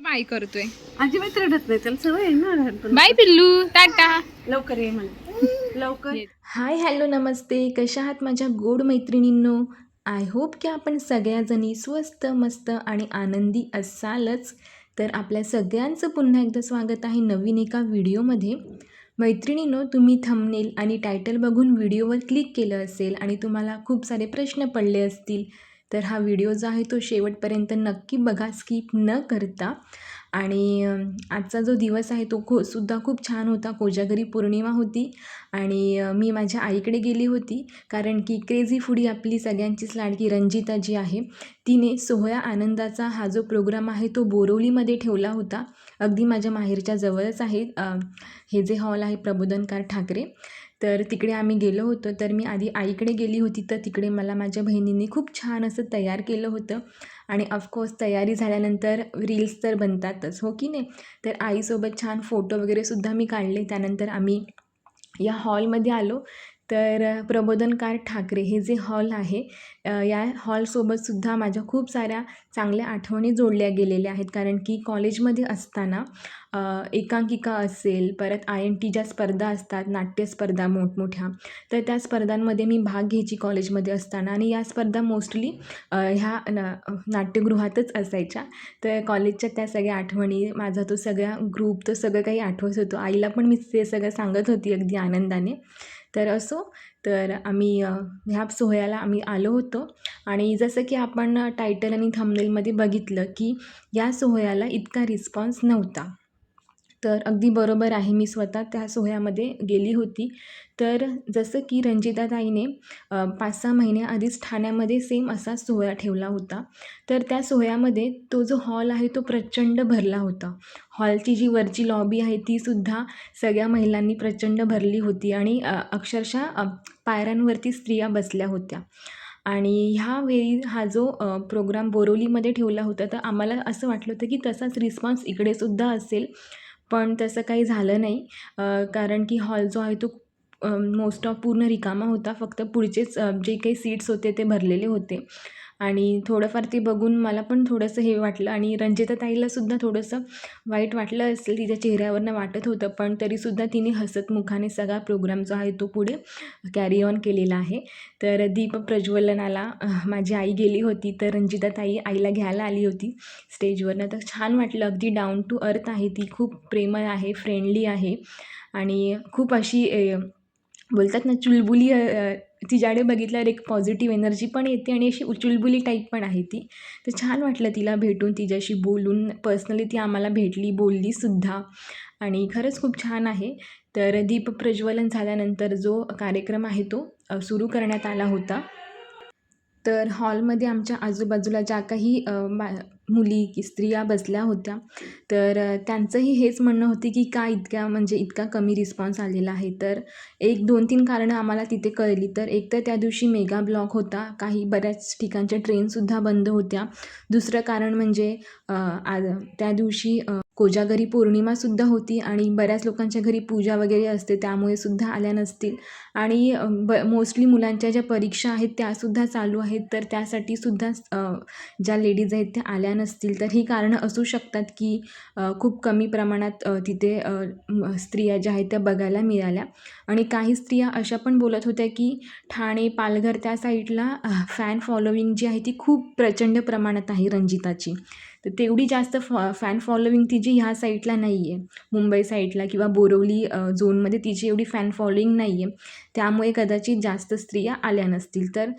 Bye करतोय. अजिबात रडत नाही, त्याला सवय आहे ना लहानपणी. बाय पिल्लू, टाटा. लवकर ये म्हणे, लवकर. हाय हॅलो नमस्ते, कशा आहात माझ्या गोड मैत्रिणींनो. आय होप की आपण सगळ्याजणी स्वस्त मस्त आणि आनंदी असालच. तर आपल्या सगळ्यांचं पुन्हा एकदा स्वागत आहे नवीन एका व्हिडिओमध्ये. मैत्रिणींनो, तुम्ही थंबनेल आणि टायटल बघून व्हिडिओवर क्लिक केलं असेल आणि तुम्हाला खूप सारे प्रश्न पडले असतील, तर हा व्हिडिओ जो आहे तो शेवटपर्यंत नक्की बघा, स्किप न करता. आणि आजचा जो दिवस आहे तो सुद्धा खूप छान होता. कोजागरी पौर्णिमा होती आणि मी माझ्या आईकडे गेली होती, कारण की क्रेझी फूडी आपली सगळ्यांचीच लाडकी रंजिता जी आहे, तिने सोहळा आनंदाचा हा जो प्रोग्राम आहे तो बोरिवलीमध्ये ठेवला होता. अगदी माझ्या माहेरच्या जवळच आहे हे जे हॉल आहे प्रबोधनकार ठाकरे. तर तिकडे आम्ही गेलो होतो. तर मी आधी आईकडे गेली होती, तर तिकडे मला माझ्या बहिणींनी खूप छान असं तयार केलं होतं. आणि ऑफकोर्स तयारी झाल्यानंतर रील्स तर बनतातच, हो की नाही. तर आईसोबत छान फोटो वगैरेसुद्धा मी काढले. त्यानंतर आम्ही या हॉलमध्ये आलो. तर प्रबोधनकार ठाकरे हे जे हॉल आहे, या हॉलसोबतसुद्धा माझ्या खूप साऱ्या चांगल्या आठवणी जोडल्या गेलेल्या आहेत. कारण की कॉलेजमध्ये असताना एकांकिका असेल, परत INT ज्या स्पर्धा असतात, नाट्यस्पर्धा मोठमोठ्या, तर त्या स्पर्धांमध्ये मी भाग घ्यायची कॉलेजमध्ये असताना. आणि या स्पर्धा मोस्टली ह्या नाट्यगृहातच असायच्या. तर कॉलेजच्या त्या सगळ्या आठवणी, माझा तो सगळा ग्रुप, तो सगळं काही आठवत होतो. आईला पण मी ते सगळं सांगत होती अगदी आनंदाने. तर असो, तर आम्ही ह्या सोहळ्याला आम्ही आलो होतो. आणि जसं की आपण टायटल आणि थंबनेलमध्ये बघितलं की या सोहळ्याला इतका रिस्पॉन्स नव्हता. तर अगदी बरोबर आहे, मी स्वतः त्या सोहळ्यामध्ये गेली होती. तर जसं की रंजिताताईने 5-6 महिन्याआधीच ठाण्यामध्ये सेम असा सोहळा ठेवला होता. तर त्या सोहळ्यामध्ये तो जो हॉल आहे तो प्रचंड भरला होता. हॉलची जी वरची लॉबी आहे तीसुद्धा सगळ्या महिलांनी प्रचंड भरली होती. आणि अक्षरशः पायऱ्यांवरती स्त्रिया बसल्या होत्या. आणि ह्यावेळी हा जो प्रोग्राम बोरिवलीमध्ये ठेवला होता, तर आम्हाला असं वाटलं होतं की तसाच रिस्पॉन्स इकडेसुद्धा असेल, पण तसं काही झालं नाही. कारण की हॉल जो आहे तो मोस्ट ऑफ पूर्ण रिकामा होता. फक्त पुढचेच जे काही सीट्स होते ते भरलेले होते. आणि थोडंफार ते बघून मला पण थोडंसं हे वाटलं, आणि रंजिताताईलासुद्धा थोडंसं वाईट वाटलं असेल, तिच्या चेहऱ्यावरनं वाटत होतं. पण तरीसुद्धा तिने हसतमुखाने सगळा प्रोग्राम जो आहे तो पुढे कॅरी ऑन केलेला आहे. तर दीप प्रज्वलनाला माझी आई गेली होती, तर रंजिताताई आईला घ्यायला आली होती स्टेजवरनं. तर छान वाटलं. अगदी डाऊन टू अर्थ आहे ती, खूप प्रेमळ आहे, फ्रेंडली आहे आणि खूप अशी बोलतात ना चुलबुली. तिच्याकडे बघितल्यावर एक पॉझिटिव्ह एनर्जी पण येते आणि अशी चुलबुली टाईप पण आहे ती. तर छान वाटलं तिला भेटून, तिच्याशी बोलून. पर्सनली ती आम्हाला भेटली, बोललीसुद्धा आणि खरंच खूप छान आहे. तर दीप प्रज्वलन झाल्यानंतर जो कार्यक्रम आहे तो सुरू करण्यात आला होता. तर हॉलमध्ये आमच्या आजूबाजूला ज्या काही मुली की स्त्रिया बसल्या होत्या, तर त्यांचंही हेच म्हणणं होते की का इतका कमी रिस्पॉन्स आलेला आहे. तर 1-2-3 कारणं आम्हाला तिथे कळली. तर एक तर त्या दिवशी मेगा ब्लॉक होता, बऱ्याच ठिकाणच्या ट्रेनसुद्धा बंद होत्या. दुसरं कारण म्हणजे त्या दिवशी कोजागरी पौर्णिमासुद्धा होती आणि बऱ्याच लोकांच्या घरी पूजा वगैरे असते, त्यामुळे सुद्धा आल्या नसतील. आणि मोस्टली मुलांच्या ज्या परीक्षा आहेत त्यासुद्धा चालू आहेत, तर त्यासाठी सुद्धा ज्या लेडीज आहेत त्या आल्या नसतील. तर ही कारणं असू शकतात की खूप कमी प्रमाणात तिथे स्त्रिया ज्या आहेत त्या बघायला मिळाल्या. आणि काही स्त्रिया अशा पण बोलत होत्या की ठाणे, पालघर त्या साईडला फॅन फॉलोविंग जी आहे ती खूप प्रचंड प्रमाणात आहे रंजिताची. तर तेवढी जास्त फॅन फॉलोविंग तिची ह्या साईडला नाही आहे, मुंबई साईडला किंवा बोरिवली झोनमध्ये तिची एवढी फॅन फॉलोविंग नाही आहे. त्यामुळे कदाचित जास्त स्त्रिया आल्या नसतील. तर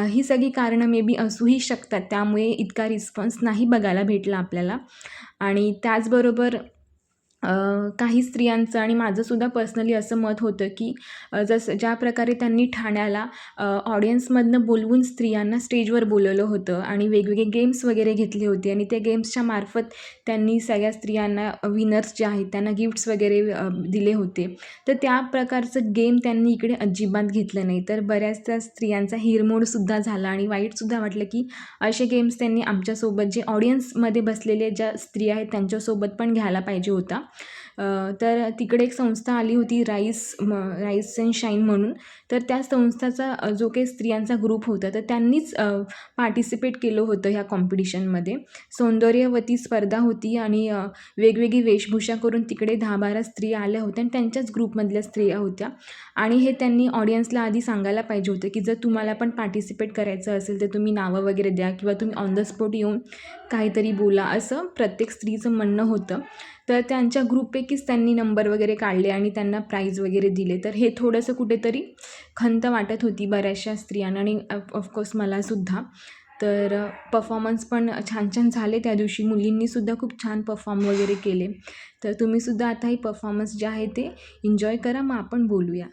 ही सगळी कारणं मे बी असूही शकतात, त्यामुळे इतका रिस्पॉन्स नाही बघायला भेटला आपल्याला. आणि त्याचबरोबर काही स्त्रियांचं आणि माझंसुद्धा पर्सनली असं मत होतं की ज्या प्रकारे त्यांनी ठाण्याला ऑडियन्समधनं बोलवून स्त्रियांना स्टेजवर बोलवलं होतं आणि वेगवेगळे गेम्स वगैरे घेतले होते, आणि त्या गेम्सच्या मार्फत त्यांनी सगळ्या स्त्रियांना, विनर्स जे आहेत त्यांना गिफ्ट्स वगैरे दिले होते. तर त्या प्रकारचं गेम त्यांनी इकडे अजिबात घेतलं नाही. तर बऱ्याचशा स्त्रियांचा हिरमोडसुद्धा झाला आणि वाईटसुद्धा वाटलं की असे गेम्स त्यांनी आमच्यासोबत, जे ऑडियन्समध्ये बसलेले ज्या स्त्रिया आहेत त्यांच्यासोबत पण घ्यायला पाहिजे होता. तर तिकडे एक संस्था आली होती राईस अँड शाईन म्हणून. तर त्या संस्थाचा जो काही स्त्रियांचा ग्रुप होता तर त्यांनीच पार्टिसिपेट केलं होतं ह्या कॉम्पिटिशनमध्ये. सौंदर्यवती स्पर्धा होती आणि वेगवेगळी वेशभूषा करून तिकडे 10-12 स्त्रिया आल्या होत्या आणि त्यांच्याच ग्रुपमधल्या स्त्रिया होत्या. आणि हे त्यांनी ऑडियन्सला आधी सांगायला पाहिजे होतं की जर तुम्हाला पण पार्टिसिपेट करायचं असेल तर तुम्ही नावं वगैरे द्या किंवा तुम्ही ऑन द स्पॉट येऊन काहीतरी बोला, असं प्रत्येक स्त्रीचं म्हणणं होतं. तर त्यांच्या ग्रुपपैकीच त्यांनी नंबर वगैरे काढले आणि त्यांना प्राईज वगैरे दिले. तर हे थोडंसं कुठेतरी खंत वाटत होती बऱ्याचशा स्त्रियांना आणि ऑफकोर्स मलासुद्धा. तर परफॉर्मन्स पण छान छान झाले त्या दिवशी. मुलींनीसुद्धा खूप छान परफॉर्म वगैरे केले. तर तुम्हीसुद्धा आता ही परफॉर्मन्स जे आहे ते एन्जॉय करा. मग आपण बोलूया.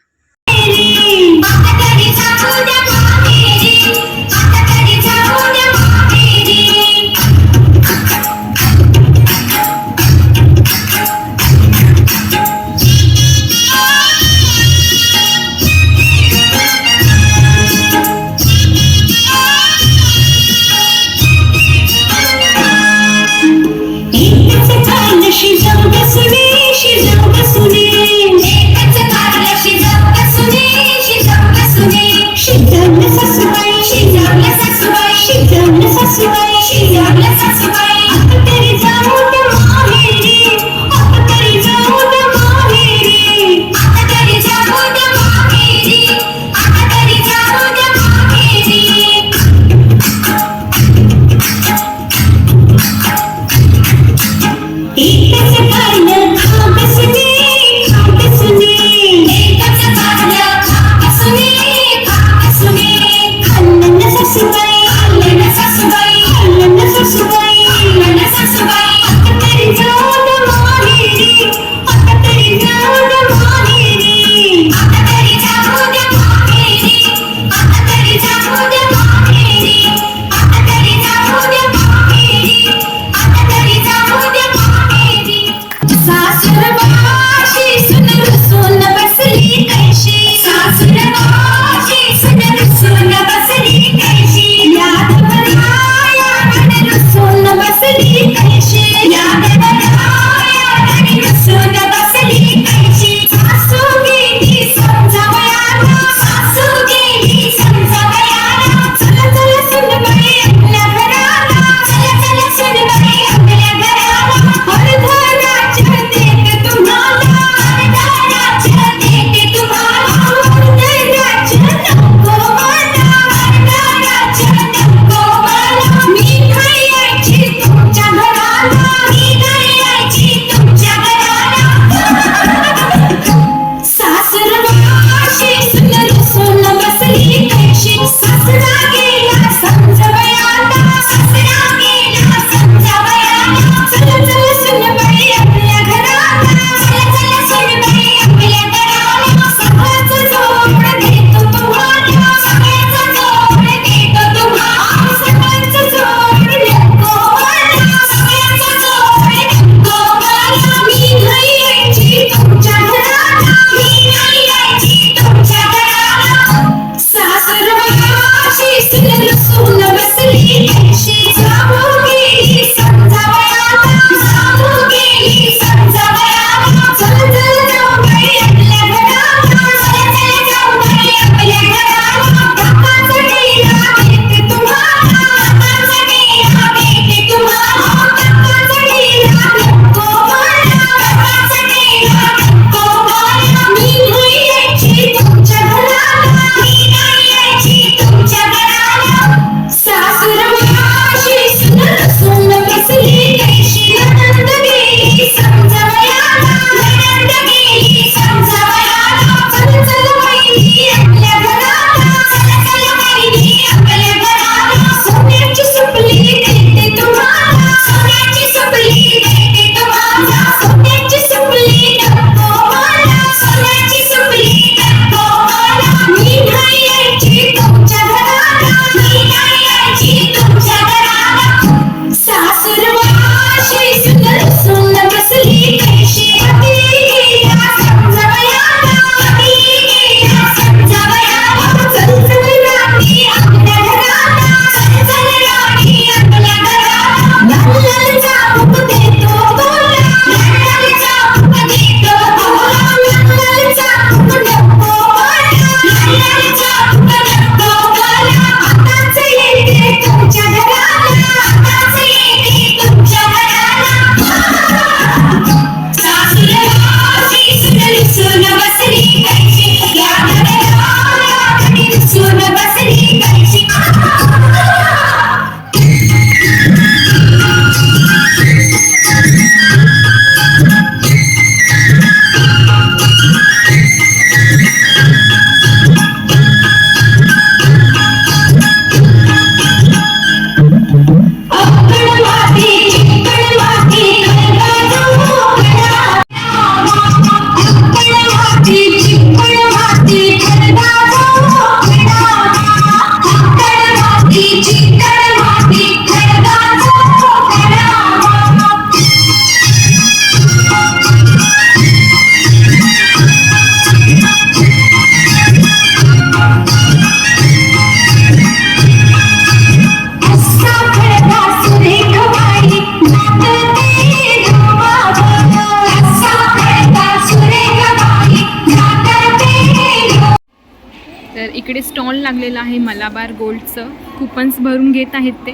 इकडे स्टॉल लागलेला आहे मलाबार गोल्डचं. कुपन्स भरून घेत आहेत ते.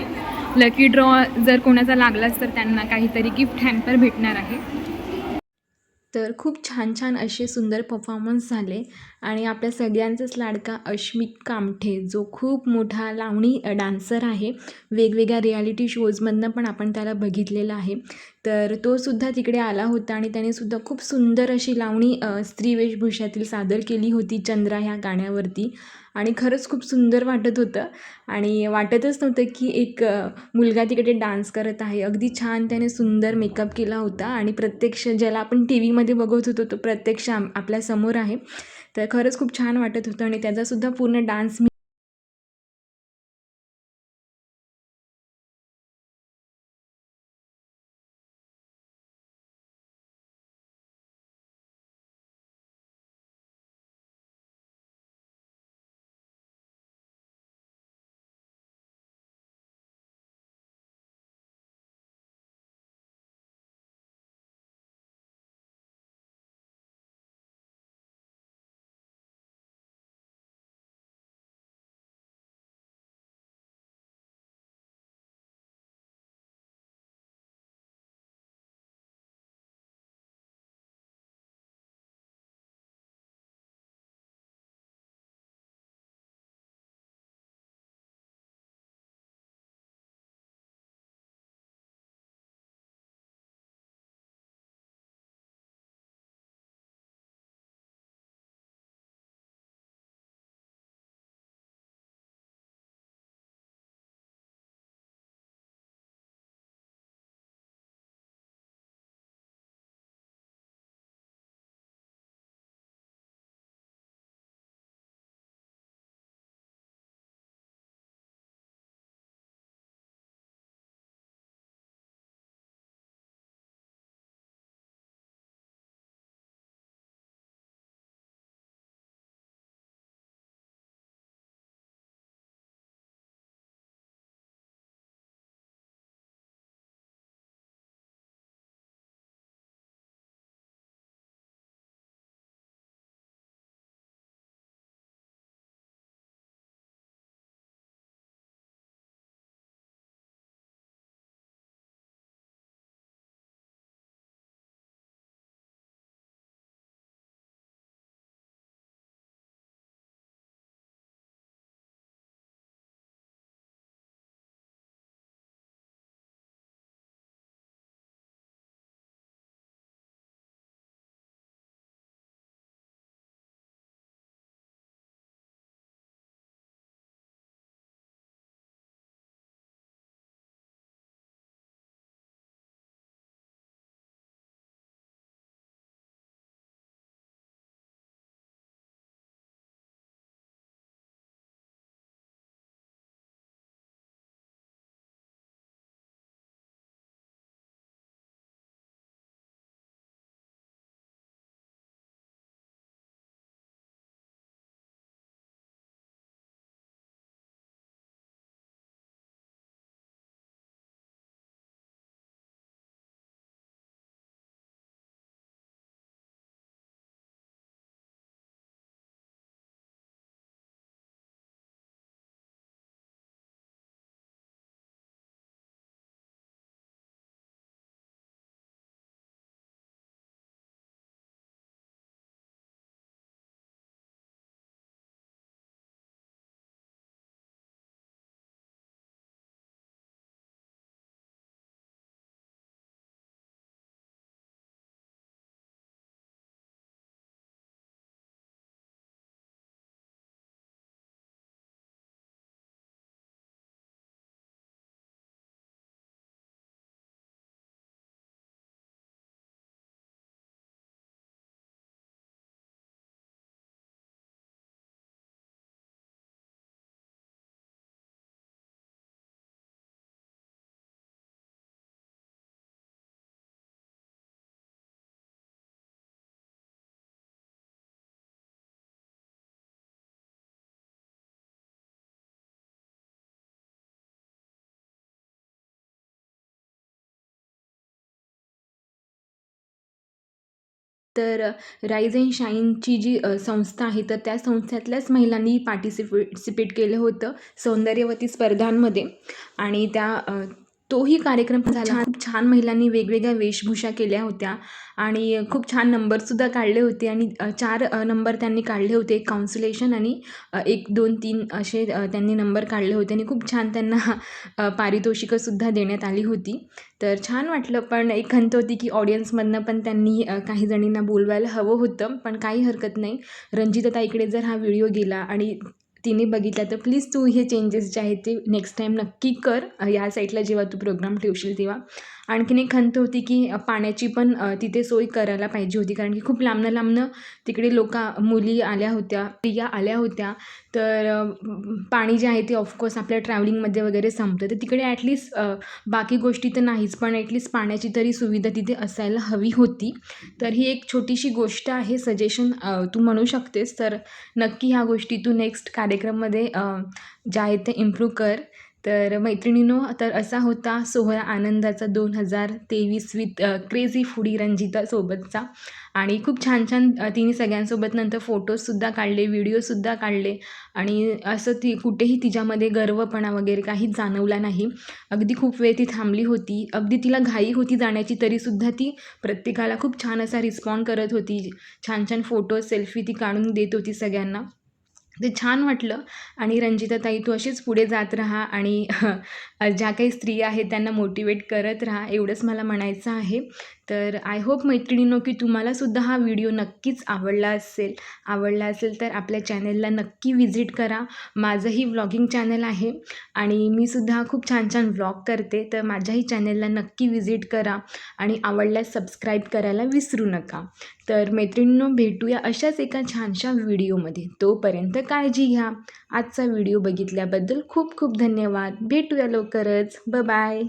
लकी ड्रॉ जर कोणाचा लागलाच तर त्यांना काहीतरी गिफ्ट हॅम्पर भेटणार आहे. तर खूप छान छान असे सुंदर परफॉर्मन्स झाले आणि आपल्या सगळ्यांचाच लाडका अश्मित कामठे जो खूप मोठा लावणी डान्सर आहे, वेगवेगळ्या रियालिटी शोजमधनं पण आपण त्याला बघितलेलं आहे. तर तो सुद्धा तिकडे आला होता आणि त्याने सुद्धा खूप सुंदर अशी लावणी स्त्री वेशभूषातील सादर केली होती चंद्रा ह्या गाण्यावरती आणि खरंच खूप सुंदर वाटत होतं आणि वाटतच नव्हतं की एक मुलगा तिकडे डान्स करत आहे. अगदी छान त्याने सुंदर मेकअप केला होता आणि प्रत्यक्ष ज्याला आपण टी व्हीमध्ये बघत होतो तो प्रत्यक्ष आपल्यासमोर आहे. तर खरंच खूप छान वाटत होतं आणि त्याचासुद्धा पूर्ण डान्स तर राईज अँड शाईनची जी संस्था आहे तर त्या संस्थेतल्याच महिलांनी पार्टिसिपेट केलं होतं सौंदर्यवती स्पर्धांमध्ये आणि तोही कार्यक्रम झाला. खूप छान महिलांनी वेगवेगळ्या वेशभूषा केल्या होत्या आणि खूप छान नंबरसुद्धा काढले होते आणि 4 नंबर त्यांनी काढले होते. एक काउन्सिलेशन आणि 1, 2, 3 असे त्यांनी नंबर काढले होते आणि खूप छान त्यांना पारितोषिकंसुद्धा देण्यात आली होती. तर छान वाटलं. पण एक खंत होती की ऑडियन्समधनं पण त्यांनी काही जणींना बोलवायला हवं होतं, पण काही हरकत नाही. रंजिताताईकडे जर हा व्हिडिओ गेला आणि तिने बघितला तर प्लीज तू हे चेंजेस जे आहेत ते नेक्स्ट टाईम नक्की कर या साईडला जेव्हा तू प्रोग्राम ठेवशील तेव्हा. आणखीन एक खंत होती की पाण्याची पण तिथे सोय करायला पाहिजे होती, कारण की खूप लांबनं तिकडे मुली आल्या होत्या, स्त्रिया आल्या होत्या. तर पाणी जे आहे ते ऑफकोर्स आपल्या ट्रॅव्हलिंगमध्ये वगैरे संपतं, तर तिकडे ॲटलिस्ट बाकी गोष्टी तर नाहीच पण ॲटलिस्ट पाण्याची तरी सुविधा तिथे असायला हवी होती. तर ही एक छोटीशी गोष्ट आहे, सजेशन तू म्हणू शकतेस. तर नक्की ह्या गोष्टी तू नेक्स्ट कार्यक्रममध्ये ज्या आहेत ते इम्प्रूव्ह कर. तर मैत्रिणींनो, तर असा होता सोहळा आनंदाचा 2023 विथ क्रेझी फूडी रंजितासोबतचा आणि खूप छान तिने सगळ्यांसोबत नंतर फोटोजसुद्धा काढले, व्हिडिओसुद्धा काढले आणि असं ती कुठेही तिच्यामध्ये गर्वपणा वगैरे काहीच जाणवला नाही. अगदी खूप वेळ ती थांबली होती, अगदी तिला घाई होती जाण्याची तरीसुद्धा ती प्रत्येकाला खूप छान असा रिस्पॉन्ड करत होती. छान फोटोज, सेल्फी ती काढून देत होती सगळ्यांना. ते छान वाटलं. आणि रंजिताताई, तू अशीच पुढे जात राहा आणि ज्या काही स्त्रिया आहेत त्यांना मोटिवेट करत राहा, एवढंच मला म्हणायचं आहे. तर आय होप मैत्रिणींनो की तुम्हालासुद्धा हा व्हिडिओ नक्कीच आवडला असेल तर आपल्या चॅनलला नक्की व्हिजिट करा. माझंही व्लॉगिंग चॅनल आहे आणि मी सुद्धा खूप छान व्लॉग करते, तर माझ्याही चॅनलला नक्की व्हिजिट करा आणि आवडल्यास सबस्क्राईब करायला विसरू नका. तर मैत्रिणींनो, भेटूया अशाच एका छानशा व्हिडिओमध्ये. तोपर्यंत काळजी घ्या. आजचा व्हिडिओ बघितल्याबद्दल खूप खूप धन्यवाद. भेटूया लवकरच. बाय.